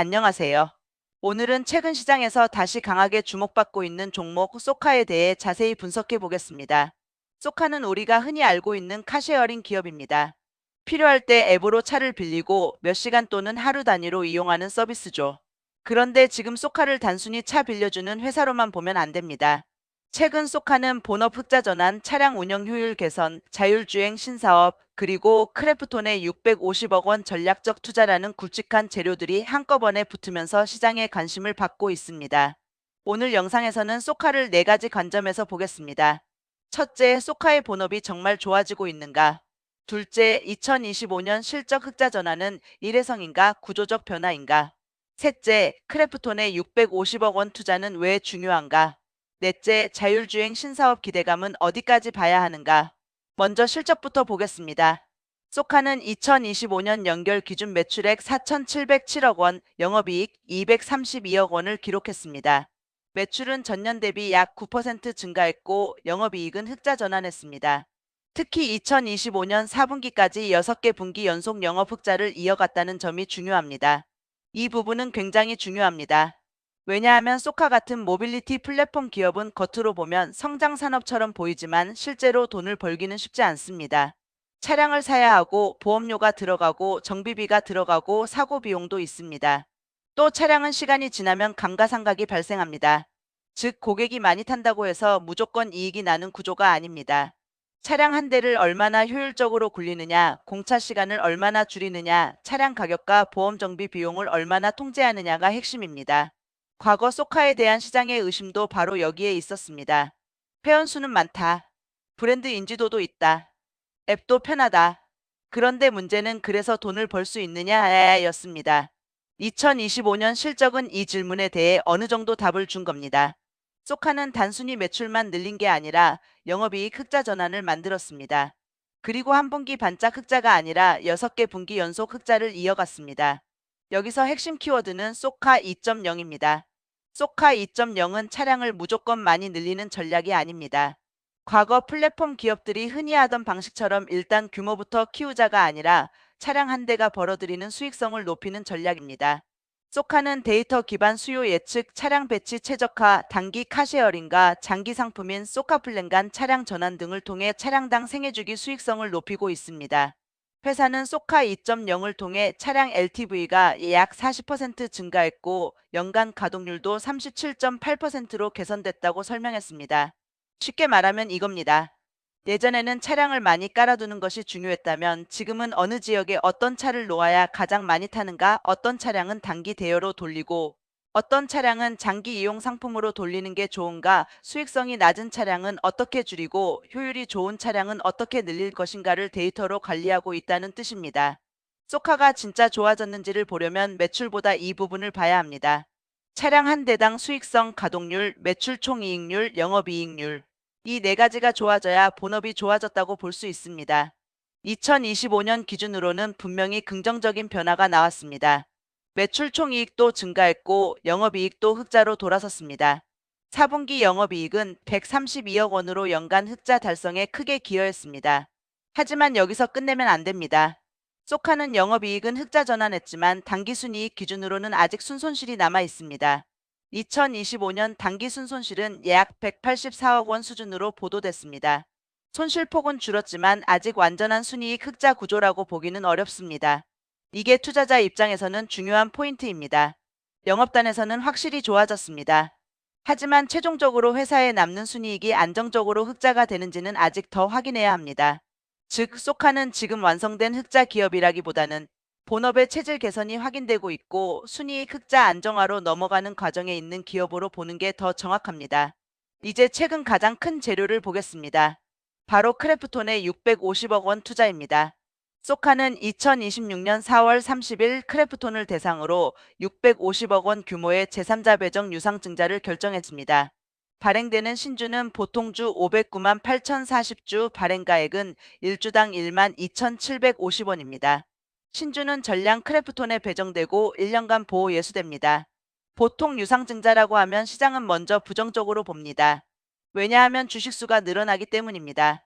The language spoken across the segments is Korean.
안녕하세요. 오늘은 최근 시장에서 다시 강하게 주목받고 있는 종목 소카에 대해 자세히 분석해 보겠습니다. 소카는 우리가 흔히 알고 있는 카쉐어링 기업입니다. 필요할 때 앱으로 차를 빌리고 몇 시간 또는 하루 단위로 이용하는 서비스죠. 그런데 지금 소카를 단순히 차 빌려주는 회사로만 보면 안 됩니다. 최근 소카는 본업 흑자 전환, 차량 운영 효율 개선, 자율주행 신사업, 그리고 크래프톤의 650억 원 전략적 투자라는 굵직한 재료들이 한꺼번에 붙으면서 시장의 관심을 받고 있습니다. 오늘 영상에서는 소카를 4가지 관점에서 보겠습니다. 첫째, 소카의 본업이 정말 좋아지고 있는가? 둘째, 2025년 실적 흑자 전환은 일회성인가 구조적 변화인가? 셋째, 크래프톤의 650억 원 투자는 왜 중요한가? 넷째, 자율주행 신사업 기대감은 어디까지 봐야 하는가? 먼저 실적부터 보겠습니다. 소카는 2025년 연결 기준 매출액 4,707억 원, 영업이익 232억 원을 기록했습니다. 매출은 전년 대비 약 9% 증가했고 영업이익은 흑자 전환했습니다. 특히 2025년 4분기까지 6개 분기 연속 영업 흑자를 이어갔다는 점이 중요합니다. 이 부분은 굉장히 중요합니다. 왜냐하면 소카 같은 모빌리티 플랫폼 기업은 겉으로 보면 성장 산업처럼 보이지만 실제로 돈을 벌기는 쉽지 않습니다. 차량을 사야 하고 보험료가 들어가고 정비비가 들어가고 사고 비용도 있습니다. 또 차량은 시간이 지나면 감가상각이 발생합니다. 즉 고객이 많이 탄다고 해서 무조건 이익이 나는 구조가 아닙니다. 차량 한 대를 얼마나 효율적으로 굴리느냐, 공차 시간을 얼마나 줄이느냐, 차량 가격과 보험 정비 비용을 얼마나 통제하느냐가 핵심입니다. 과거 소카에 대한 시장의 의심도 바로 여기에 있었습니다. 회원수는 많다. 브랜드 인지도도 있다. 앱도 편하다. 그런데 문제는 그래서 돈을 벌 수 있느냐였습니다. 2025년 실적은 이 질문에 대해 어느 정도 답을 준 겁니다. 소카는 단순히 매출만 늘린 게 아니라 영업이익 흑자 전환을 만들었습니다. 그리고 한 분기 반짝 흑자가 아니라 6개 분기 연속 흑자를 이어갔습니다. 여기서 핵심 키워드는 소카 2.0입니다. 소카 2.0은 차량을 무조건 많이 늘리는 전략이 아닙니다. 과거 플랫폼 기업들이 흔히 하던 방식처럼 일단 규모부터 키우자가 아니라 차량 한 대가 벌어들이는 수익성을 높이는 전략입니다. 소카는 데이터 기반 수요 예측, 차량 배치 최적화, 단기 카쉐어링과 장기 상품인 소카플랜 간 차량 전환 등을 통해 차량당 생애주기 수익성을 높이고 있습니다. 회사는 소카 2.0을 통해 차량 LTV가 약 40% 증가했고 연간 가동률도 37.8%로 개선됐다고 설명했습니다. 쉽게 말하면 이겁니다. 예전에는 차량을 많이 깔아두는 것이 중요했다면 지금은 어느 지역에 어떤 차를 놓아야 가장 많이 타는가, 어떤 차량은 단기 대여로 돌리고 어떤 차량은 장기 이용 상품으로 돌리는 게 좋은가, 수익성이 낮은 차량은 어떻게 줄이고 효율이 좋은 차량은 어떻게 늘릴 것인가를 데이터로 관리하고 있다는 뜻입니다. 소카가 진짜 좋아졌는지를 보려면 매출보다 이 부분을 봐야 합니다. 차량 한 대당 수익성, 가동률, 매출 총이익률, 영업이익률. 이 4가지가 좋아져야 본업이 좋아졌다고 볼 수 있습니다. 2025년 기준으로는 분명히 긍정적인 변화가 나왔습니다. 매출 총이익도 증가했고 영업이익도 흑자로 돌아섰습니다. 4분기 영업이익은 132억 원으로 연간 흑자 달성에 크게 기여했습니다. 하지만 여기서 끝내면 안 됩니다. 소카는 영업이익은 흑자 전환했지만 당기순이익 기준으로는 아직 순손실이 남아 있습니다. 2025년 당기 순손실은 약 184억 원 수준으로 보도됐습니다. 손실폭은 줄었지만 아직 완전한 순이익 흑자 구조라고 보기는 어렵습니다. 이게 투자자 입장에서는 중요한 포인트입니다. 영업단에서는 확실히 좋아졌습니다. 하지만 최종적으로 회사에 남는 순이익이 안정적으로 흑자가 되는지는 아직 더 확인해야 합니다. 즉, 소카는 지금 완성된 흑자 기업이라기보다는 본업의 체질 개선이 확인되고 있고 순이익 흑자 안정화로 넘어가는 과정에 있는 기업으로 보는 게 더 정확합니다. 이제 최근 가장 큰 재료를 보겠습니다. 바로 크래프톤의 650억 원 투자입니다. 소카는 2026년 4월 30일 크래프톤을 대상으로 650억 원 규모의 제3자 배정 유상증자를 결정했습니다. 발행되는 신주는 보통주 509만 8,040주, 발행가액은 1주당 1만 2,750원입니다. 신주는 전량 크래프톤에 배정되고 1년간 보호 예수됩니다. 보통 유상증자라고 하면 시장은 먼저 부정적으로 봅니다. 왜냐하면 주식수가 늘어나기 때문입니다.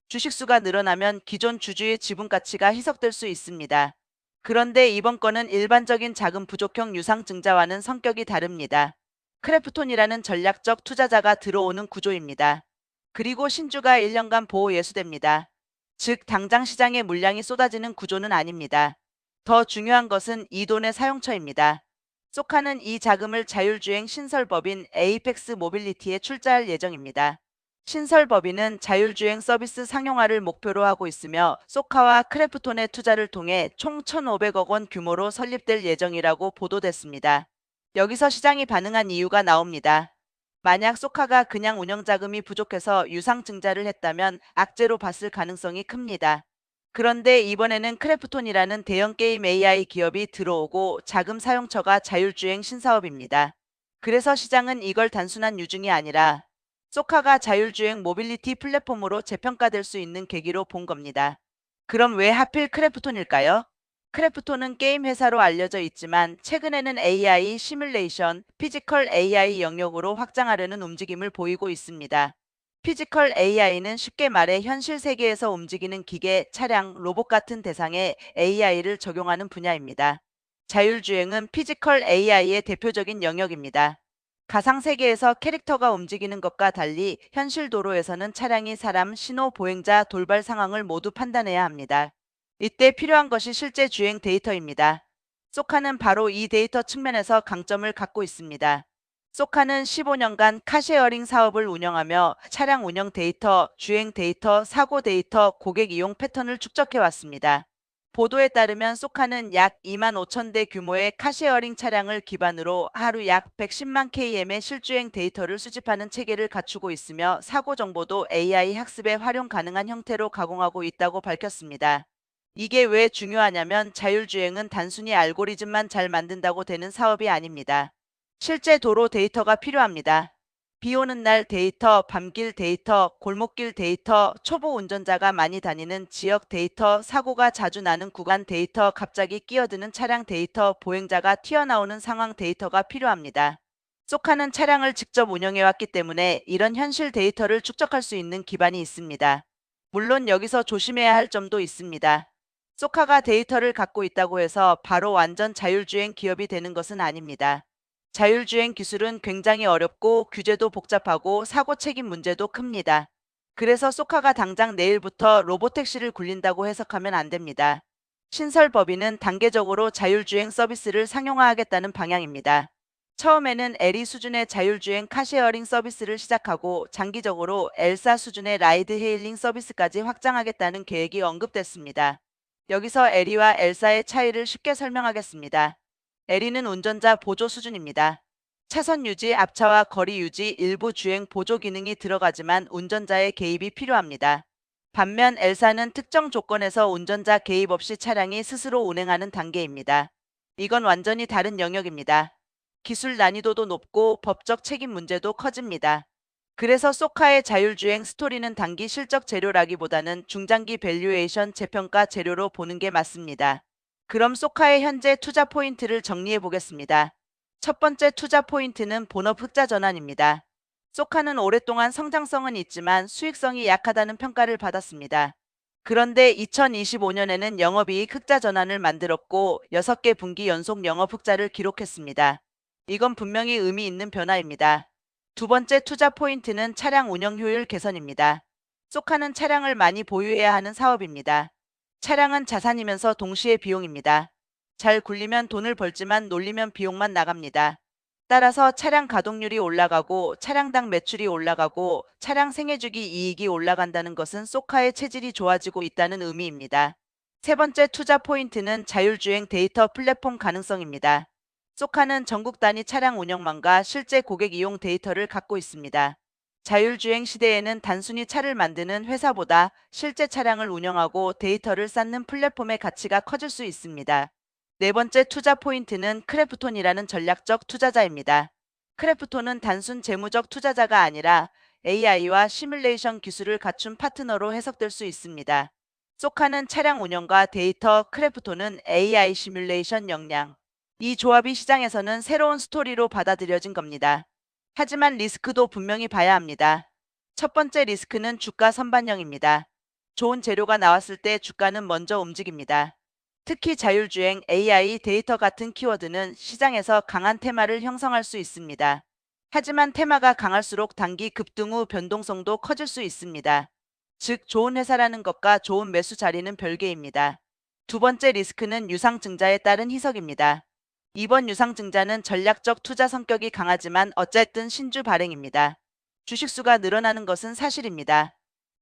주식수가 늘어나면 기존 주주의 지분 가치가 희석될 수 있습니다. 그런데 이번 건은 일반적인 자금 부족형 유상증자와는 성격이 다릅니다. 크래프톤이라는 전략적 투자자가 들어오는 구조입니다. 그리고 신주가 1년간 보호 예수됩니다. 즉, 당장 시장에 물량이 쏟아지는 구조는 아닙니다. 더 중요한 것은 이 돈의 사용처입니다. 소카는 이 자금을 자율주행 신설법인 에이펙스 모빌리티에 출자할 예정입니다. 신설법인은 자율주행 서비스 상용화를 목표로 하고 있으며 소카와 크래프톤의 투자를 통해 총 1,500억 원 규모로 설립될 예정이라고 보도됐습니다. 여기서 시장이 반응한 이유가 나옵니다. 만약 소카가 그냥 운영자금이 부족해서 유상증자를 했다면 악재로 봤을 가능성이 큽니다. 그런데 이번에는 크래프톤이라는 대형 게임 AI 기업이 들어오고 자금 사용처가 자율주행 신사업입니다. 그래서 시장은 이걸 단순한 유중이 아니라 소카가 자율주행 모빌리티 플랫폼으로 재평가될 수 있는 계기로 본 겁니다. 그럼 왜 하필 크래프톤일까요? 크래프톤은 게임 회사로 알려져 있지만 최근에는 AI 시뮬레이션, 피지컬 AI 영역으로 확장하려는 움직임을 보이고 있습니다. 피지컬 AI는 쉽게 말해 현실 세계에서 움직이는 기계, 차량, 로봇 같은 대상에 AI를 적용하는 분야입니다. 자율주행은 피지컬 AI의 대표적인 영역입니다. 가상세계에서 캐릭터가 움직이는 것과 달리 현실 도로에서는 차량이 사람, 신호, 보행자, 돌발 상황을 모두 판단해야 합니다. 이때 필요한 것이 실제 주행 데이터입니다. 소카는 바로 이 데이터 측면에서 강점을 갖고 있습니다. 소카는 15년간 카쉐어링 사업을 운영하며 차량 운영 데이터, 주행 데이터, 사고 데이터, 고객 이용 패턴을 축적해 왔습니다. 보도에 따르면 소카는 약 2만 5천 대 규모의 카쉐어링 차량을 기반으로 하루 약 110만 km의 실주행 데이터를 수집하는 체계를 갖추고 있으며 사고 정보도 AI 학습에 활용 가능한 형태로 가공하고 있다고 밝혔습니다. 이게 왜 중요하냐면 자율주행은 단순히 알고리즘만 잘 만든다고 되는 사업이 아닙니다. 실제 도로 데이터가 필요합니다. 비 오는 날 데이터, 밤길 데이터, 골목길 데이터, 초보 운전자가 많이 다니는 지역 데이터, 사고가 자주 나는 구간 데이터, 갑자기 끼어드는 차량 데이터, 보행자가 튀어나오는 상황 데이터가 필요합니다. 소카는 차량을 직접 운영해왔기 때문에 이런 현실 데이터를 축적할 수 있는 기반이 있습니다. 물론 여기서 조심해야 할 점도 있습니다. 소카가 데이터를 갖고 있다고 해서 바로 완전 자율주행 기업이 되는 것은 아닙니다. 자율주행 기술은 굉장히 어렵고 규제도 복잡하고 사고 책임 문제도 큽니다. 그래서 소카가 당장 내일부터 로보택시를 굴린다고 해석하면 안 됩니다. 신설법인은 단계적으로 자율주행 서비스를 상용화하겠다는 방향입니다. 처음에는 에리 수준의 자율주행 카쉐어링 서비스를 시작하고 장기적으로 엘사 수준의 라이드 헤일링 서비스까지 확장하겠다는 계획이 언급됐습니다. 여기서 에리와 엘사의 차이를 쉽게 설명하겠습니다. 에리는 운전자 보조 수준입니다. 차선 유지, 앞차와 거리 유지, 일부 주행 보조 기능이 들어가지만 운전자의 개입이 필요합니다. 반면 엘사는 특정 조건에서 운전자 개입 없이 차량이 스스로 운행하는 단계입니다. 이건 완전히 다른 영역입니다. 기술 난이도도 높고 법적 책임 문제도 커집니다. 그래서 소카의 자율주행 스토리는 단기 실적 재료라기보다는 중장기 밸류에이션 재평가 재료로 보는 게 맞습니다. 그럼 소카의 현재 투자 포인트를 정리해 보겠습니다. 첫 번째 투자 포인트는 본업 흑자 전환입니다. 소카는 오랫동안 성장성은 있지만 수익성이 약하다는 평가를 받았습니다. 그런데 2025년에는 영업이익 흑자 전환을 만들었고 6개 분기 연속 영업 흑자를 기록했습니다. 이건 분명히 의미 있는 변화입니다. 두 번째 투자 포인트는 차량 운영 효율 개선입니다. 소카는 차량을 많이 보유해야 하는 사업입니다. 차량은 자산이면서 동시에 비용입니다. 잘 굴리면 돈을 벌지만 놀리면 비용만 나갑니다. 따라서 차량 가동률이 올라가고 차량당 매출이 올라가고 차량 생애주기 이익이 올라간다는 것은 소카의 체질이 좋아지고 있다는 의미입니다. 세 번째 투자 포인트는 자율주행 데이터 플랫폼 가능성입니다. 소카는 전국 단위 차량 운영망과 실제 고객 이용 데이터를 갖고 있습니다. 자율주행 시대에는 단순히 차를 만드는 회사보다 실제 차량을 운영하고 데이터를 쌓는 플랫폼의 가치가 커질 수 있습니다. 네 번째 투자 포인트는 크래프톤이라는 전략적 투자자입니다. 크래프톤은 단순 재무적 투자자가 아니라 AI와 시뮬레이션 기술을 갖춘 파트너로 해석될 수 있습니다. 소카는 차량 운영과 데이터, 크래프톤은 AI 시뮬레이션 역량. 이 조합이 시장에서는 새로운 스토리로 받아들여진 겁니다. 하지만 리스크도 분명히 봐야 합니다. 첫 번째 리스크는 주가 선반영입니다. 좋은 재료가 나왔을 때 주가는 먼저 움직입니다. 특히 자율주행, AI, 데이터 같은 키워드는 시장에서 강한 테마를 형성할 수 있습니다. 하지만 테마가 강할수록 단기 급등 후 변동성도 커질 수 있습니다. 즉, 좋은 회사라는 것과 좋은 매수 자리는 별개입니다. 두 번째 리스크는 유상증자에 따른 희석입니다. 이번 유상증자는 전략적 투자 성격이 강하지만 어쨌든 신주 발행입니다. 주식수가 늘어나는 것은 사실입니다.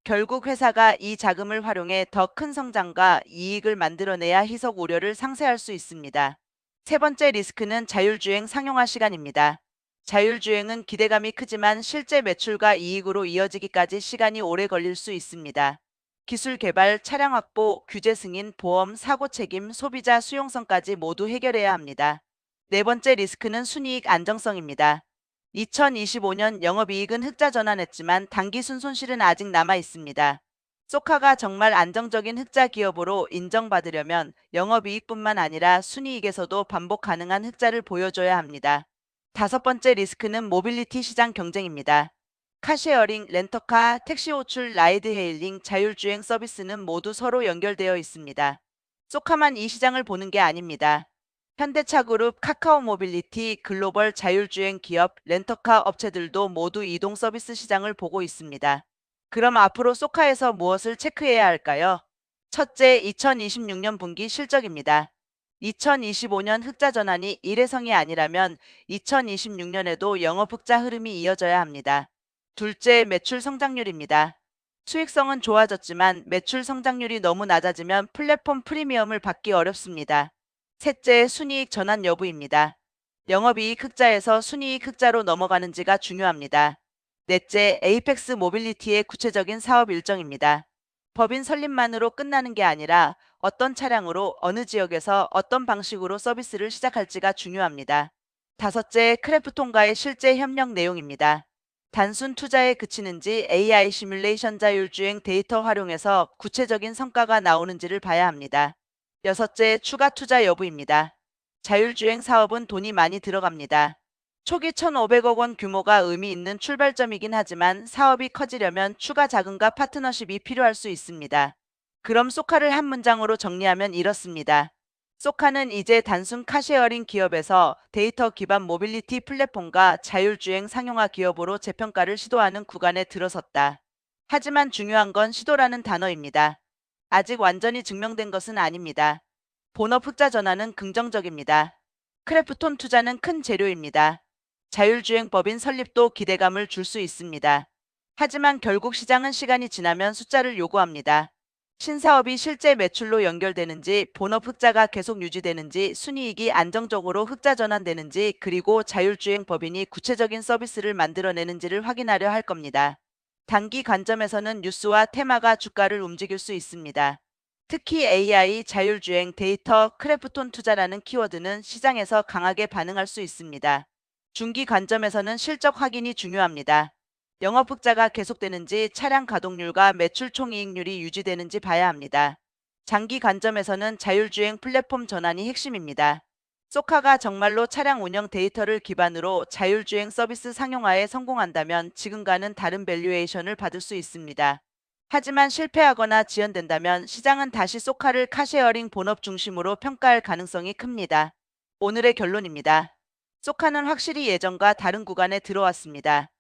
결국 회사가 이 자금을 활용해 더 큰 성장과 이익을 만들어내야 희석 우려를 상쇄할 수 있습니다. 세 번째 리스크는 자율주행 상용화 시간입니다. 자율주행은 기대감이 크지만 실제 매출과 이익으로 이어지기까지 시간이 오래 걸릴 수 있습니다. 기술 개발, 차량 확보, 규제 승인, 보험, 사고 책임, 소비자 수용성까지 모두 해결해야 합니다. 네 번째 리스크는 순이익 안정성입니다. 2025년 영업이익은 흑자 전환했지만 단기 순손실은 아직 남아 있습니다. 소카가 정말 안정적인 흑자 기업으로 인정받으려면 영업이익뿐만 아니라 순이익에서도 반복 가능한 흑자를 보여줘야 합니다. 다섯 번째 리스크는 모빌리티 시장 경쟁입니다. 카쉐어링, 렌터카, 택시 호출, 라이드 헤일링, 자율주행 서비스는 모두 서로 연결되어 있습니다. 소카만 이 시장을 보는 게 아닙니다. 현대차그룹, 카카오 모빌리티, 글로벌 자율주행 기업, 렌터카 업체들도 모두 이동 서비스 시장을 보고 있습니다. 그럼 앞으로 소카에서 무엇을 체크해야 할까요? 첫째, 2026년 분기 실적입니다. 2025년 흑자 전환이 일회성이 아니라면 2026년에도 영업 흑자 흐름이 이어져야 합니다. 둘째, 매출 성장률입니다. 수익성은 좋아졌지만 매출 성장률이 너무 낮아지면 플랫폼 프리미엄을 받기 어렵습니다. 셋째, 순이익 전환 여부입니다. 영업이익 흑자에서 순이익 흑자로 넘어가는지가 중요합니다. 넷째, 에이펙스 모빌리티의 구체적인 사업 일정입니다. 법인 설립만으로 끝나는 게 아니라 어떤 차량으로 어느 지역에서 어떤 방식으로 서비스를 시작할지가 중요합니다. 다섯째, 크래프톤과의 실제 협력 내용입니다. 단순 투자에 그치는지 AI 시뮬레이션 자율주행 데이터 활용해서 구체적인 성과가 나오는지를 봐야 합니다. 여섯째, 추가 투자 여부입니다. 자율주행 사업은 돈이 많이 들어갑니다. 초기 1,500억 원 규모가 의미 있는 출발점이긴 하지만 사업이 커지려면 추가 자금과 파트너십이 필요할 수 있습니다. 그럼 소카를 한 문장으로 정리하면 이렇습니다. 소카는 이제 단순 카쉐어링 기업에서 데이터 기반 모빌리티 플랫폼과 자율주행 상용화 기업으로 재평가를 시도하는 구간에 들어섰다. 하지만 중요한 건 시도라는 단어입니다. 아직 완전히 증명된 것은 아닙니다. 본업 흑자 전환은 긍정적입니다. 크래프톤 투자는 큰 재료입니다. 자율주행 법인 설립도 기대감을 줄 수 있습니다. 하지만 결국 시장은 시간이 지나면 숫자를 요구합니다. 신사업이 실제 매출로 연결되는지, 본업 흑자가 계속 유지되는지, 순이익이 안정적으로 흑자 전환되는지, 그리고 자율주행 법인이 구체적인 서비스를 만들어내는지를 확인하려 할 겁니다. 단기 관점에서는 뉴스와 테마가 주가를 움직일 수 있습니다. 특히 AI, 자율주행, 데이터, 크래프톤 투자라는 키워드는 시장에서 강하게 반응할 수 있습니다. 중기 관점에서는 실적 확인이 중요합니다. 영업 흑자가 계속되는지, 차량 가동률과 매출 총이익률이 유지되는지 봐야 합니다. 장기 관점에서는 자율주행 플랫폼 전환이 핵심입니다. 소카가 정말로 차량 운영 데이터를 기반으로 자율주행 서비스 상용화에 성공한다면 지금과는 다른 밸류에이션을 받을 수 있습니다. 하지만 실패하거나 지연된다면 시장은 다시 소카를 카쉐어링 본업 중심으로 평가할 가능성이 큽니다. 오늘의 결론입니다. 소카는 확실히 예전과 다른 구간에 들어왔습니다.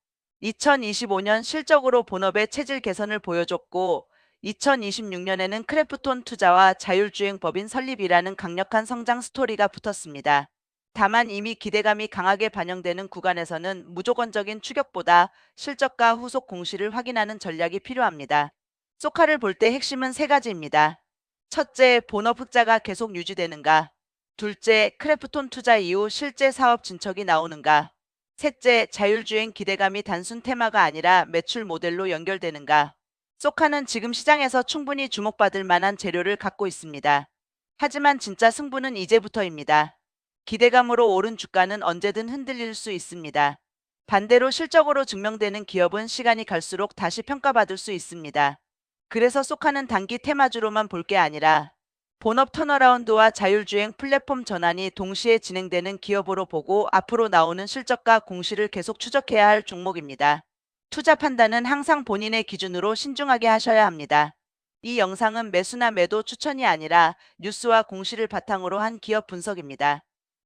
2025년 실적으로 본업의 체질 개선을 보여줬고 2026년에는 크래프톤 투자와 자율주행 법인 설립이라는 강력한 성장 스토리가 붙었습니다. 다만 이미 기대감이 강하게 반영되는 구간에서는 무조건적인 추격보다 실적과 후속 공시를 확인하는 전략이 필요합니다. 소카를 볼 때 핵심은 세 가지입니다. 첫째, 본업 흑자가 계속 유지되는가. 둘째, 크래프톤 투자 이후 실제 사업 진척이 나오는가. 셋째, 자율주행 기대감이 단순 테마가 아니라 매출 모델로 연결되는가. 소카는 지금 시장에서 충분히 주목받을 만한 재료를 갖고 있습니다. 하지만 진짜 승부는 이제부터입니다. 기대감으로 오른 주가는 언제든 흔들릴 수 있습니다. 반대로 실적으로 증명되는 기업은 시간이 갈수록 다시 평가받을 수 있습니다. 그래서 소카는 단기 테마주로만 볼 게 아니라 본업 턴어라운드와 자율주행 플랫폼 전환이 동시에 진행되는 기업으로 보고 앞으로 나오는 실적과 공시를 계속 추적해야 할 종목입니다. 투자 판단은 항상 본인의 기준으로 신중하게 하셔야 합니다. 이 영상은 매수나 매도 추천이 아니라 뉴스와 공시를 바탕으로 한 기업 분석입니다.